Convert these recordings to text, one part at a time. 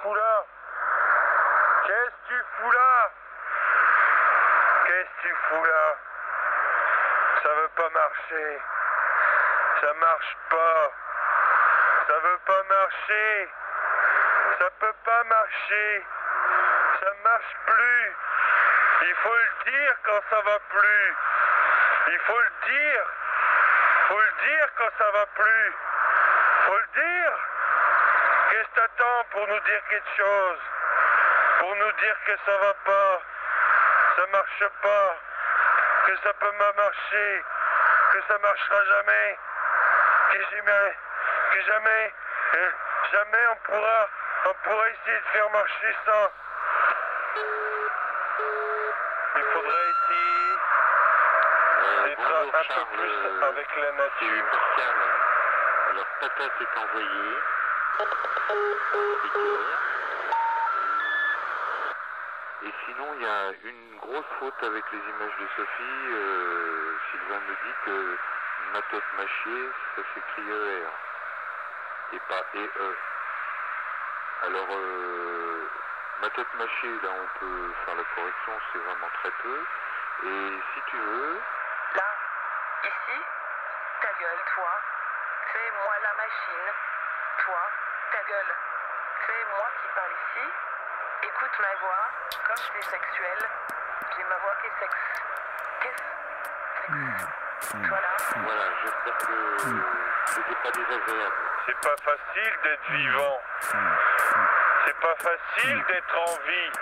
fous là? Qu'est-ce que tu fous là? Qu'est-ce que tu fous là? Ça veut pas marcher. Ça marche pas. Ça veut pas marcher. Ça peut pas marcher. Ça marche plus. Il faut le dire quand ça va plus. Il faut le dire. Faut le dire quand ça va plus. Faut le dire. Qu'est-ce que t'attends pour nous dire quelque chose? Pour nous dire que ça va pas, ça marche pas, que ça peut pas marcher, que ça marchera jamais, jamais on pourra essayer de faire marcher ça. Il faudrait essayer d'être un peu plus avec la nature. Pascal, alors Tata s'est envoyé. Et sinon, il y a une grosse faute avec les images de Sophie. Sylvain me dit que Matotte Machier, ça s'écrit ER et pas EE. Alors, Matotte Machier, là, on peut faire la correction, c'est vraiment très peu. Et si tu veux... Là, ici, ta gueule, toi. Fais-moi la machine. Toi, ta gueule. C'est moi qui parle ici. Écoute ma voix, comme c'est sexuel, j'ai ma voix qui est sexe. Voilà. Voilà, j'espère que c'était pas désagréable. C'est pas facile d'être vivant. C'est pas facile d'être en vie.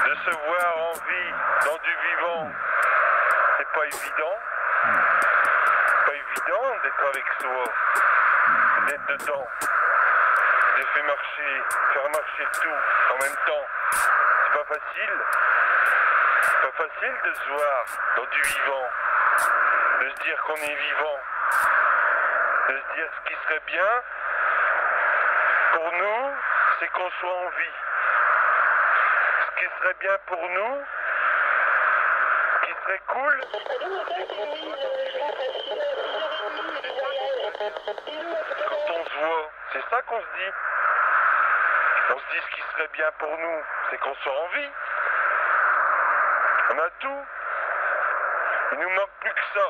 De se voir en vie, dans du vivant. C'est pas évident. C'est pas évident d'être avec soi. D'être dedans. De faire marcher tout en même temps. C'est pas facile. C'est pas facile de se voir dans du vivant. De se dire qu'on est vivant. De se dire ce qui serait bien pour nous, c'est qu'on soit en vie. Ce qui serait bien pour nous, ce qui serait cool, quand on se voit, c'est ça qu'on se dit. On se dit ce qui serait bien pour nous, c'est qu'on soit en vie. On a tout. Il nous manque plus que ça.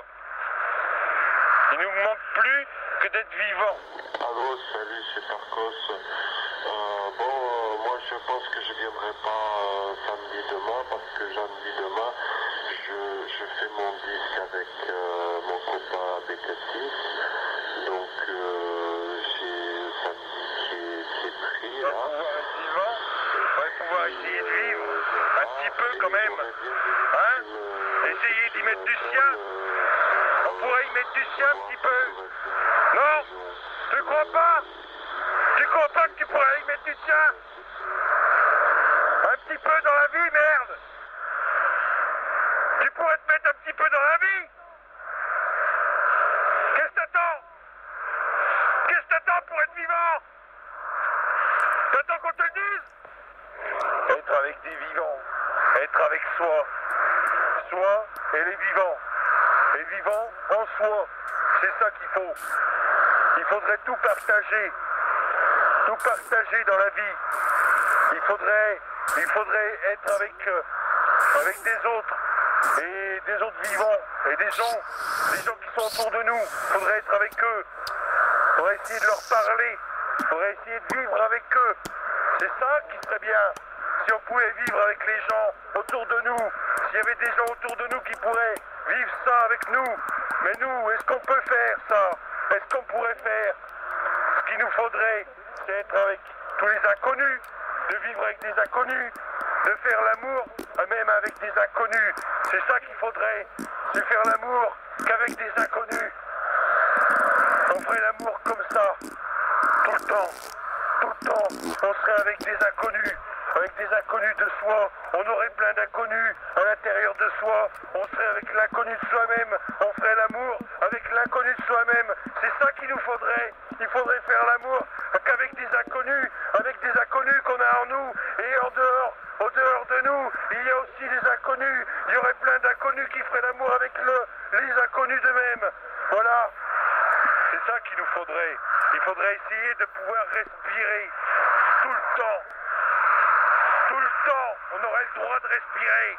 Il nous manque plus que d'être vivant. Allô, salut, c'est Marcos. Moi je pense que je viendrai pas samedi demain parce que samedi demain je fais mon disque avec mon copain BT6. Donc j'ai samedi qui est pris là. On va pouvoir essayer de vivre un petit peu quand même. Hein? Essayer d'y mettre du sien. On pourrait y mettre du sien un petit peu. Non? Tu crois pas? Tu crois pas que tu pourrais y mettre du tien? Un petit peu dans la vie, merde! Tu pourrais te mettre un petit peu dans la vie? Qu'est-ce que t'attends? Qu'est-ce que t'attends pour être vivant? T'attends qu'on te le dise? Être avec des vivants. Être avec soi. Soi et les vivants. Les vivants en soi. C'est ça qu'il faut. Il faudrait tout partager. Tout partager dans la vie. Il faudrait être avec des autres. Et des autres vivants. Et des gens qui sont autour de nous. Il faudrait être avec eux. Il faudrait essayer de leur parler. Il faudrait essayer de vivre avec eux. C'est ça qui serait bien. Si on pouvait vivre avec les gens autour de nous. S'il y avait des gens autour de nous qui pourraient vivre ça avec nous. Mais nous, est-ce qu'on peut faire ça? Est-ce qu'on pourrait faire? Ce qu'il nous faudrait, c'est être avec tous les inconnus, de vivre avec des inconnus, de faire l'amour même avec des inconnus. C'est ça qu'il faudrait, c'est faire l'amour qu'avec des inconnus. On ferait l'amour comme ça, tout le temps, on serait avec des inconnus de soi, on aurait plein d'inconnus à l'intérieur de soi, on serait avec l'inconnu de soi-même, on ferait l'amour avec l'inconnu de soi-même, c'est ça qu'il nous faudrait, il faudrait faire l'amour qu'avec des inconnus qu'on a en nous, et au dehors de nous, il y a aussi des inconnus, il y aurait plein d'inconnus qui feraient l'amour avec les inconnus d'eux-mêmes, voilà, c'est ça qu'il nous faudrait, il faudrait essayer de pouvoir respirer tout le temps. Tout le temps, on aurait le droit de respirer.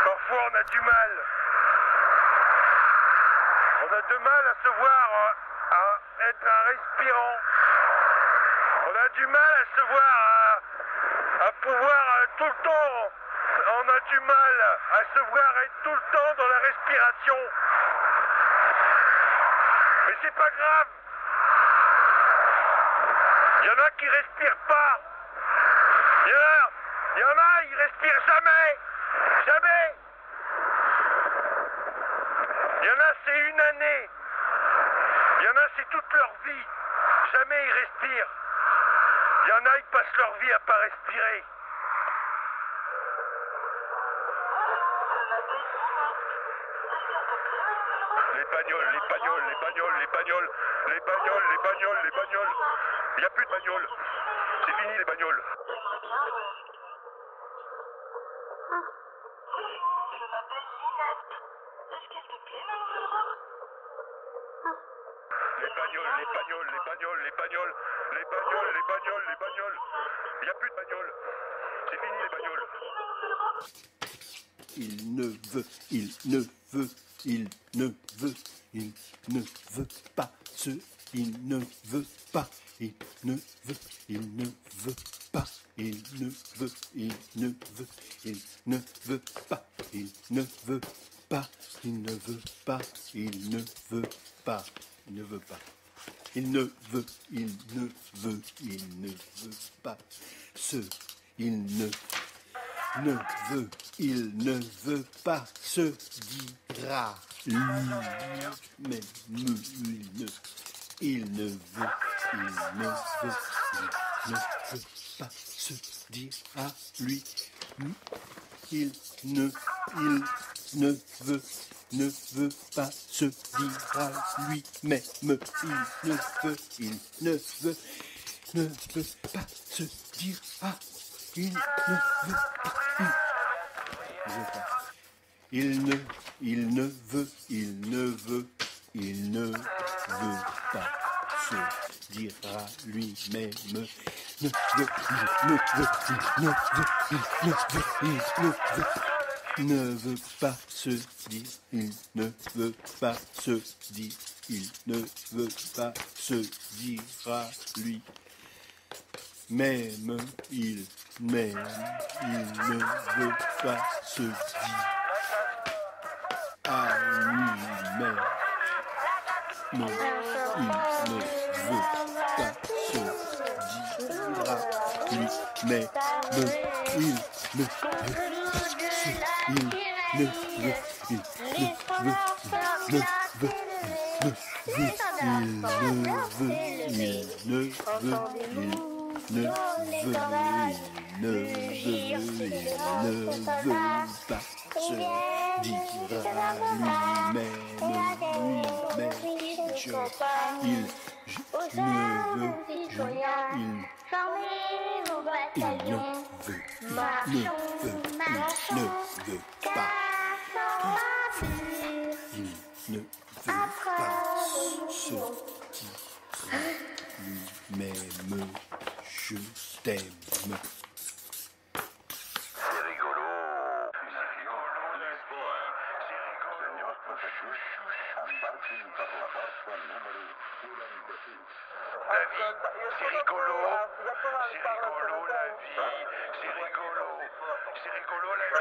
Parfois, on a du mal. On a du mal à se voir, à être un respirant. On a du mal à se voir, à pouvoir tout le temps. On a du mal à se voir être tout le temps dans la respiration. Mais c'est pas grave. Il y en a qui respirent pas. Il y en a, ils respirent jamais. Jamais. Il y en a, c'est une année. Il y en a, c'est toute leur vie. Jamais ils respirent. Il y en a, ils passent leur vie à pas respirer. Les bagnoles, les bagnoles, les bagnoles, les bagnoles, les bagnoles, les bagnoles, les bagnoles. Il n'y a plus de bagnoles. C'est fini les bagnoles. Les bagnoles, les bagnoles, les bagnoles, les bagnoles, les bagnoles, les bagnoles, les bagnoles. Il n'y a plus de bagnoles. C'est fini les bagnoles. Il ne veut pas il ne veut pas, il ne veut pas, il ne veut pas, il ne veut pas, il ne veut pas, il ne veut pas, il ne veut pas. Il ne veut pas il ne veut pas se dira lui-même, il ne veut pas se dire à lui, il ne veut pas se dire à lui-même, il ne veut pas se dire à il ne veut pas. Il ne veut pas se dire à lui-même. Ne veut pas se dire, il ne veut pas se dire, il ne veut pas se dire à lui. Même il ne veut pas se dire à lui-même. Non, il ne veut pas se dire à lui-même. Il ne veut pas se lui-même, je t'aime. C'est rigolo. La vie, c'est rigolo. C'est rigolo la vie. C'est rigolo. C'est rigolo la vie.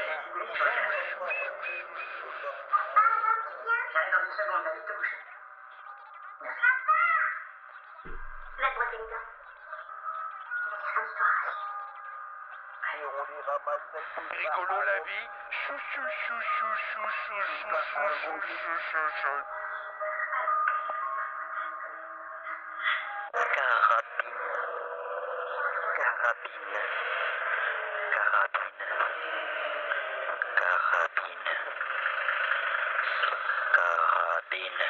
J'arrive dans une seconde, vas-y, te coucher. Laisse-moi tes dents. C'est rigolo la vie. Chou chou chou chou chou chou chou chou chou chou chou. Carabine.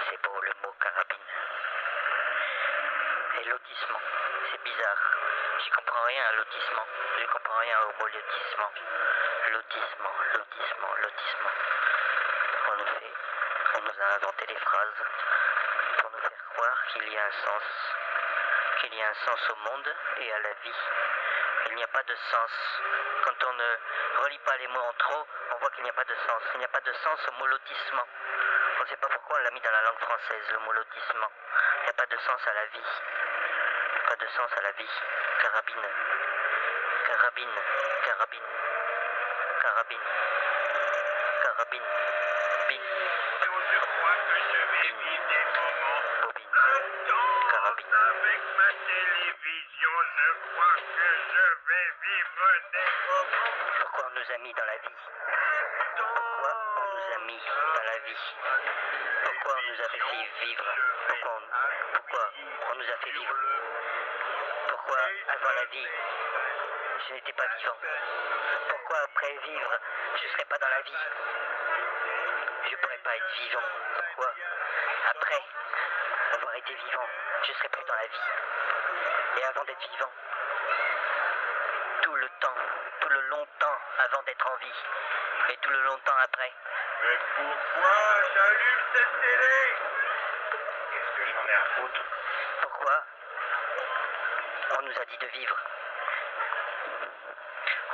C'est beau le mot carabine. Et lotissement, c'est bizarre. Je comprends rien à lotissement. Je comprends rien au mot lotissement. Lotissement. On nous a inventé des phrases pour nous faire croire qu'il y a un sens qu'il y a un sens au monde et à la vie. Il n'y a pas de sens. Quand on ne relie pas les mots entre eux, on voit qu'il n'y a pas de sens. Il n'y a pas de sens au mot lotissement. On ne sait pas pourquoi on l'a mis dans la langue française, le mot lotissement. Il n'y a pas de sens à la vie. Pas de sens à la vie. Carabine. Carabine. Carabine. Carabine. Carabine. Bine. Je crois que je vais vivre des moments Bobine. intenses Carabine. avec ma télévision. Je crois que je vais vivre des moments Pourquoi on nous a mis dans la vie? Pourquoi on nous a mis dans la vie? Pourquoi on nous a fait vivre? Pourquoi on nous a fait vivre? Pourquoi avant la vie, je n'étais pas vivant? Pourquoi après vivre, je ne serais pas dans la vie? Je ne pourrais pas être vivant. Pourquoi après avoir été vivant, je ne serais plus dans la vie? Et avant d'être vivant, tout le temps, tout le longtemps avant d'être en vie, et tout le longtemps après. Mais pourquoi j'allume cette télé? Qu'est-ce que j'en ai à foutre? Pourquoi on nous a dit de vivre?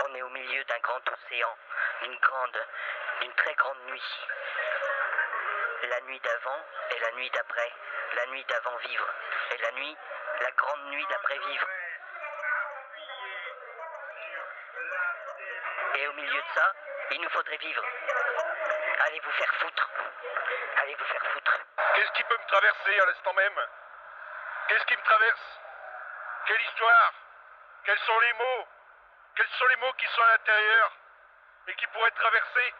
On est au milieu d'un grand océan, d'une très grande nuit. La nuit d'avant et la nuit d'après. La nuit d'avant vivre. Et la grande nuit d'après vivre. Et au milieu de ça, il nous faudrait vivre. Allez vous faire foutre. Allez vous faire foutre. Qu'est-ce qui peut me traverser à l'instant même? Qu'est-ce qui me traverse? Quelle histoire? Quels sont les mots? Quels sont les mots qui sont à l'intérieur et qui pourraient traverser?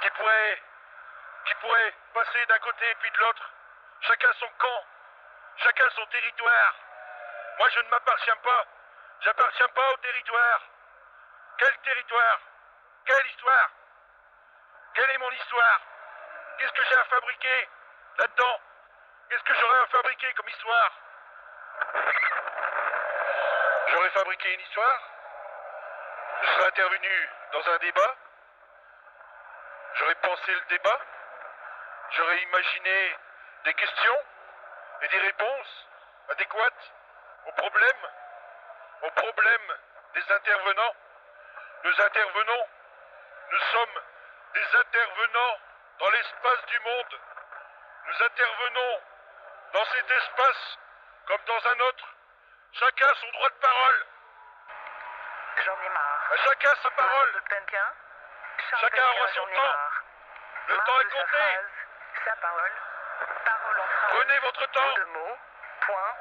Qui pourraient passer d'un côté et puis de l'autre? Chacun son camp, chacun son territoire. Moi je ne m'appartiens pas. J'appartiens pas au territoire. Quel territoire? Quelle histoire? Quelle est mon histoire? Qu'est-ce que j'ai à fabriquer là-dedans? Qu'est-ce que j'aurais à fabriquer comme histoire? J'aurais fabriqué une histoire? Je serais intervenu dans un débat? J'aurais pensé le débat? J'aurais imaginé des questions et des réponses adéquates aux problèmes des intervenants. Nous intervenons, nous sommes des intervenants dans l'espace du monde. Nous intervenons dans cet espace comme dans un autre. Chacun son droit de parole. J'en ai marre. Chacun sa parole. Quelqu'un Chacun aura son temps. Le temps est compté. Sa parole. Parole en phrase. Prenez votre temps. De mots. Point.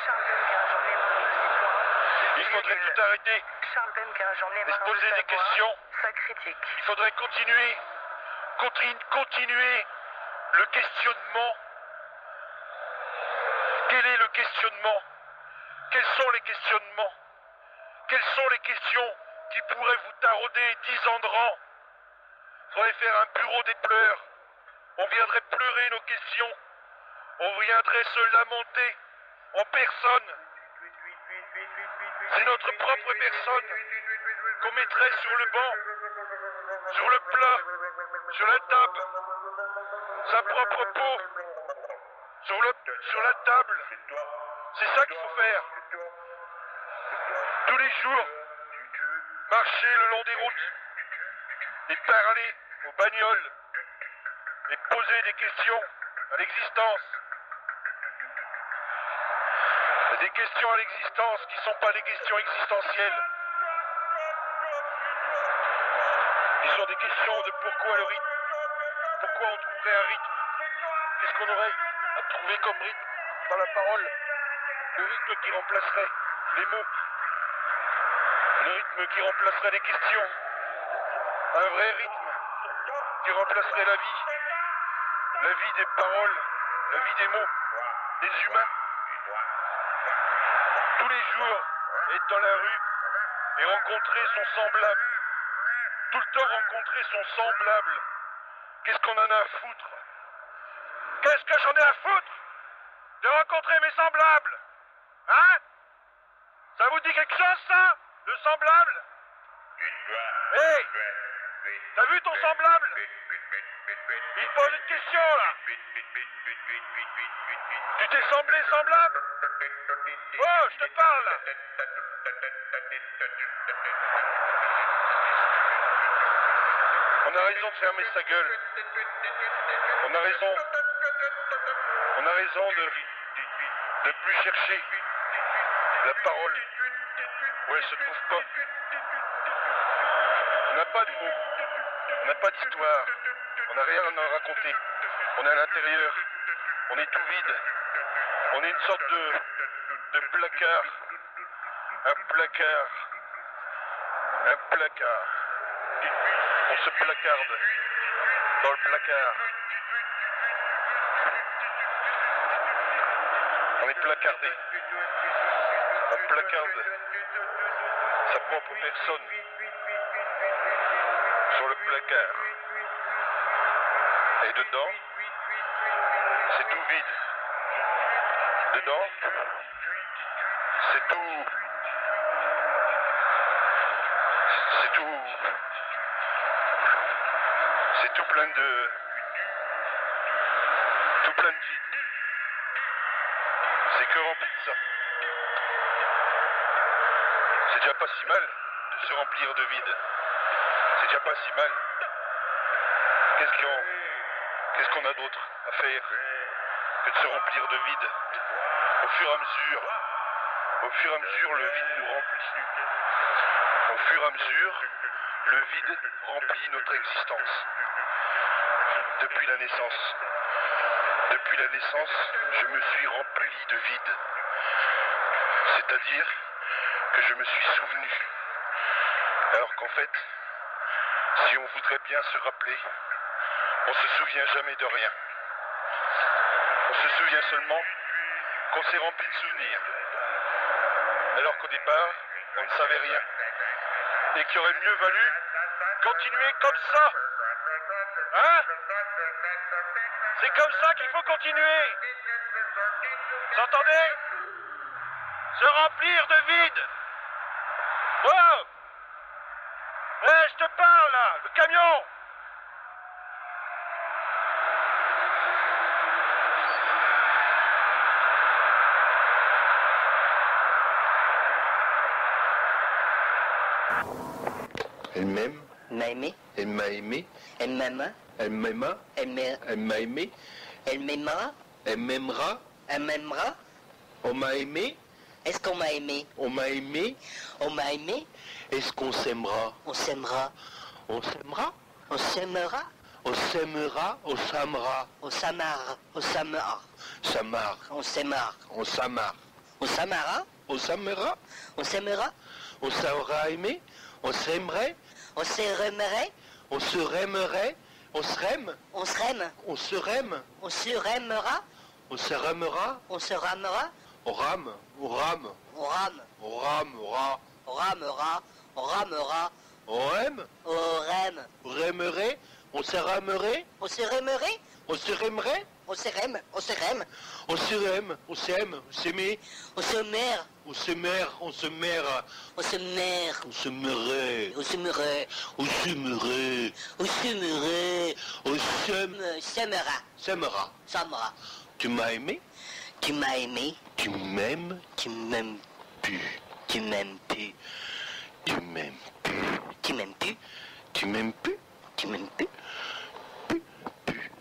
Charles Benquin, j'en ai marre de ces points. Il faudrait tout arrêter. Charles Benquin, j'en ai Et se marre de poser des savoir questions. sa critique. Il faudrait continuer le questionnement. Quel est le questionnement? Quels sont les questionnements? Quelles sont les questions qui pourraient vous tarauder 10 ans de rang? Il faudrait faire un bureau des pleurs. On viendrait pleurer nos questions. On viendrait se lamenter en personne. C'est notre propre personne qu'on mettrait sur le banc, sur le plat, sur la table, sa propre peau, sur la table. C'est ça qu'il faut faire. Tous les jours, marcher le long des routes et parler aux bagnoles et poser des questions à l'existence. Des questions à l'existence qui ne sont pas des questions existentielles. Qui sont des questions de pourquoi le rythme. Pourquoi on trouverait un rythme? Qu'est-ce qu'on aurait à trouver comme rythme dans la parole? Le rythme qui remplacerait les mots. Le rythme qui remplacerait les questions. Un vrai rythme qui remplacerait la vie. La vie des paroles, la vie des mots, des humains. Tous les jours, être dans la rue et rencontrer son semblable. Tout le temps rencontrer son semblable. Qu'est-ce qu'on en a à foutre? Qu'est-ce que j'en ai à foutre de rencontrer mes semblables? Hein? Ça vous dit quelque chose, ça? Le semblable? Hey! T'as vu ton semblable? Il te pose une question là. Tu t'es semblé semblable? Oh, je te parle là. On a raison de fermer sa gueule. On a raison. On a raison de plus chercher la parole où elle se trouve pas. On n'a pas de mots. On n'a pas d'histoire. On n'a rien à en raconter. On est à l'intérieur. On est tout vide. On est une sorte de placard. Un placard. Un placard. On se placarde dans le placard. On est placardé. On placarde sa propre personne sur le placard. Et dedans, c'est tout vide. Dedans, c'est tout... C'est tout plein de... Tout plein de vide. C'est que rempli de ça. C'est déjà pas si mal de se remplir de vide. C'est déjà pas si mal. Qu'est-ce qu'on a d'autre à faire que de se remplir de vide? Au fur et à mesure, le vide nous remplit. Au fur et à mesure, le vide remplit notre existence. Depuis la naissance. Depuis la naissance, je me suis rempli de vide. C'est-à-dire que je me suis souvenu. Alors qu'en fait, si on voudrait bien se rappeler, on se souvient jamais de rien. On se souvient seulement qu'on s'est rempli de souvenirs. Alors qu'au départ, on ne savait rien. Et qu'il aurait mieux valu continuer comme ça. Hein? C'est comme ça qu'il faut continuer. Vous entendez? Se remplir de vide. Oh! Ouais, je te parle là, le camion. Elle m'aime. M'a aimé. Elle m'a aimé. Elle m'aima. Elle m'aima. Elle m'a- Elle m'a aimé. Elle m'aimera. Elle m'aimera. Elle m'aimera. On m'a aimé. Est-ce qu'on m'a aimé? On m'a aimé. On m'a aimé. Est-ce qu'on s'aimera? On s'aimera. On s'aimera. On s'aimera. On s'aimera. On s'aimera. On s'amarre. On s'amarre. S'amarre. On s'aimara. On s'amarre. On s'amarra. On s'aimera. On s'aimera. On s'aura aimé. On s'aimerait. On s'aimerait. On se raimerait. On se raime. On se raime. On se raime. On se raimera. On se ramera. On se ramera. On rame. On rame. On rame. On ramera. On ramera. On ramera. On aime. On rème. On raimerait. On se ramerait. On se raimerait. On se raimerait. On se rème. On se rème. On se aime. On s'aime. On s'aimer. On se mère. On se mère. On se mère. On se mère. On se merait. On se merait. On se merait. On se merait. On s'aime. S'aimera. S'aimera. S'aimera. Tu m'as aimé. Tu m'as aimé. Tu m'aimes. Tu m'aimes. Plus. Tu m'aimes plus. Tu m'aimes plus. Tu m'aimes plus. Tu m'aimes plus. Tu m'aimes plus. Plus. Plus.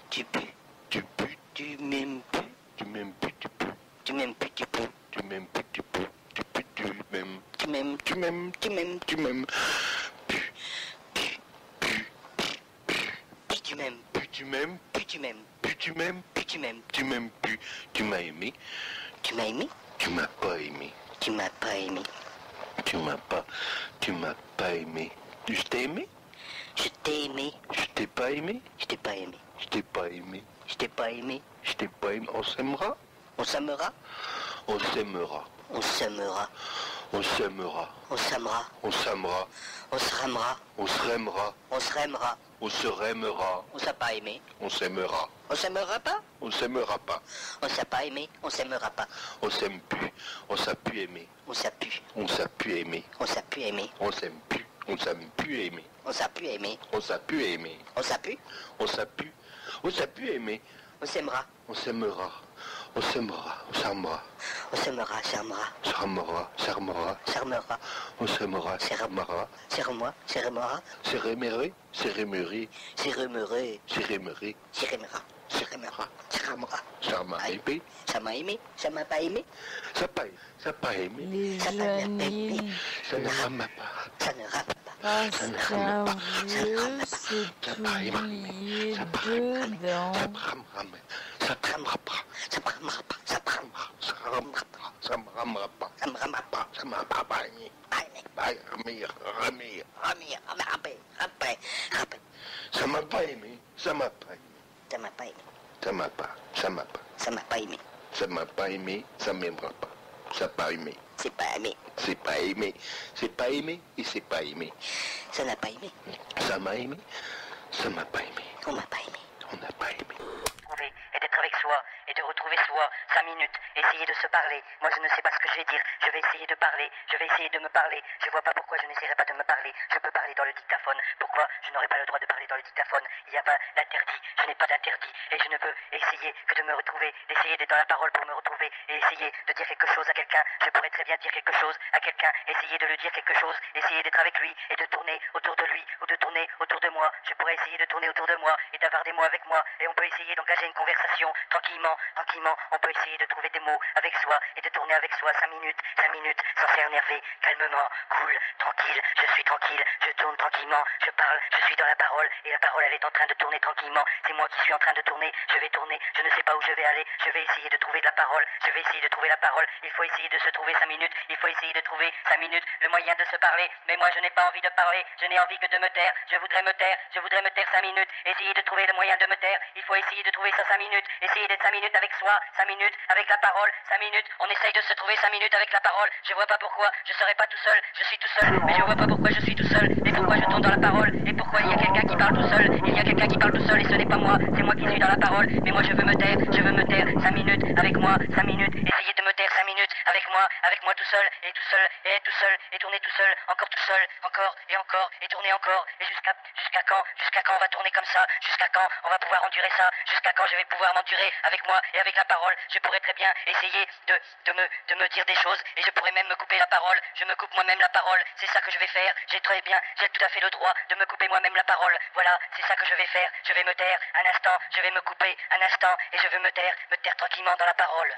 Tu pues. Tu pues. Tu m'aimes plus. Tu m'aimes plus. Tu peux. Tu m'aimes plus. Tu peux. Tu m'aimes plus. Tu peux. Tu peux. Tu m'aimes. Tu m'aimes. Tu m'aimes. Tu m'aimes. Tu m'aimes. Puis tu m'aimes. Plus tu m'aimes. Puis tu m'aimes. Plus tu m'aimes. Puis tu m'aimes. Tu m'aimes plus. Tu m'as aimé. Tu m'as aimé. Tu m'as pas aimé. Tu m'as pas aimé. Tu m'as pas aimé. Je t'ai aimé. Je t'ai aimé. Je t'ai pas aimé. Je t'ai pas aimé. Je t'ai pas aimé. Je t'ai pas aimé. Je t'ai pas aimé. On s'aimera. On s'aimera. On s'aimera. On s'aimera. On s'aimera. On s'aimera. On s'aimera. On se raimera. On se raimera. On se raimera. On se raimera. On s'est pas aimé. On s'aimera. On s'aimera pas. On s'aimera pas. On s'est pas aimé. On s'aimera pas. On s'aime plus. On s'est plus aimé. On s'est pu. On s'est plus aimé. On s'est pu aimer. On s'aime plus. On s'est pu aimer. On s'est pu aimer. On s'est pu aimer. On s'est pu. On s'est pu. On s'est pu aimer. On s'aimera. On s'aimera. On s'aimera. On s'aimera. On s'aimera, s'aimera. S'aimera. S'aimera. S'aimera. On s'aimera. S'aimera. Serre-moi, serre-moi. S'aimerait. S'aimerait. Serremerai. S'aimerait. Serremera. Serremera. Serremera. Ça m'a aimé. Ça m'a aimé. Ça m'a pas aimé. Ça pas aimé. Les Ça m'a pas jeunes aimé. Ça ne rame pas. Ça ne rame pas. passaient s'oublier dedans. Ça rame. Ça ramera pas. Ça me ramera pas. Ça me ramera. Ça ramera pas. Ça me ramera pas. Ça me ramera pas. Ça m'a pas aimé. Pas aimé. Ramir. Rappel. Ça m'a pas aimé. Ça m'a pas aimé. Ça m'a pas aimé. Ça m'a pas. Ça m'a pas. Ça m'a pas aimé. Ça m'a pas aimé. Ça m'aimera pas. Ça pas aimé. C'est pas aimé. C'est pas aimé. C'est pas aimé et c'est pas aimé. Ça n'a pas aimé. Ça m'a aimé. Ça m'a pas aimé. On m'a pas aimé. On n'a pas aimé. Trouver et d'être avec soi et de retrouver soi 5 minutes, essayer de se parler. Moi je ne sais pas ce que je vais dire, je vais essayer de parler, je vais essayer de me parler. Je vois pas pourquoi je n'essaierai pas de me parler. Je peux parler dans le dictaphone. Pourquoi je n'aurais pas le droit de parler dans le dictaphone? Il n'y a pas d'interdit, je n'ai pas d'interdit et je ne peux essayer que de me retrouver, d'essayer d'être dans la parole pour me retrouver et essayer de dire quelque chose à quelqu'un. Je pourrais très bien dire quelque chose à quelqu'un, essayer de lui dire quelque chose, essayer d'être avec lui et de tourner autour de lui ou de tourner autour de moi. Je pourrais essayer de tourner autour de moi et d'avoir des mots avec moi et on peut essayer d'engager une conversation tranquillement. On peut essayer de trouver des mots avec soi et de tourner avec soi 5 minutes, sans s'énerver, calmement, cool, tranquille, je suis tranquille, je tourne tranquillement, je parle, je suis dans la parole et la parole elle est en train de tourner tranquillement, c'est moi qui suis en train de tourner, je vais tourner, je ne sais pas où je vais aller, je vais essayer de trouver de la parole, je vais essayer de trouver la parole, il faut essayer de se trouver 5 minutes, il faut essayer de trouver 5 minutes, le moyen de se parler, mais moi je n'ai pas envie de parler, je n'ai envie que de me taire, je voudrais me taire 5 minutes, essayer de trouver le moyen de me taire, il faut essayer de trouver ça 5 minutes, essayer d'être 5 minutes avec soi, 5 minutes avec la parole, 5 minutes, on essaye de se trouver 5 minutes avec la parole, je vois pas pourquoi, je serai pas tout seul, je suis tout seul, mais je vois pas pourquoi je suis tout seul, et pourquoi je tourne dans la parole, et pourquoi il y a quelqu'un qui parle tout seul, il y a quelqu'un qui parle tout seul et ce n'est pas moi, c'est moi qui suis dans la parole, mais moi je veux me taire 5 minutes avec moi, 5 minutes, essayer de me taire 5 minutes avec moi tout seul, et tout seul, et être tout seul, et tourner tout seul, encore tout seul, encore, et tourner encore, et jusqu'à quand on va tourner comme ça, jusqu'à quand on va pouvoir endurer ça, jusqu'à quand je vais pouvoir m'endurer avec moi et avec la parole, je pourrais très bien essayer de me dire des choses, et je pourrais même me couper la parole, je me coupe moi-même la parole, c'est ça que je vais faire, j'ai tout à fait le droit de me couper moi-même la parole, voilà, c'est ça que je vais faire, je vais me taire un instant, je vais me couper un instant, et je vais me taire tranquillement dans la parole.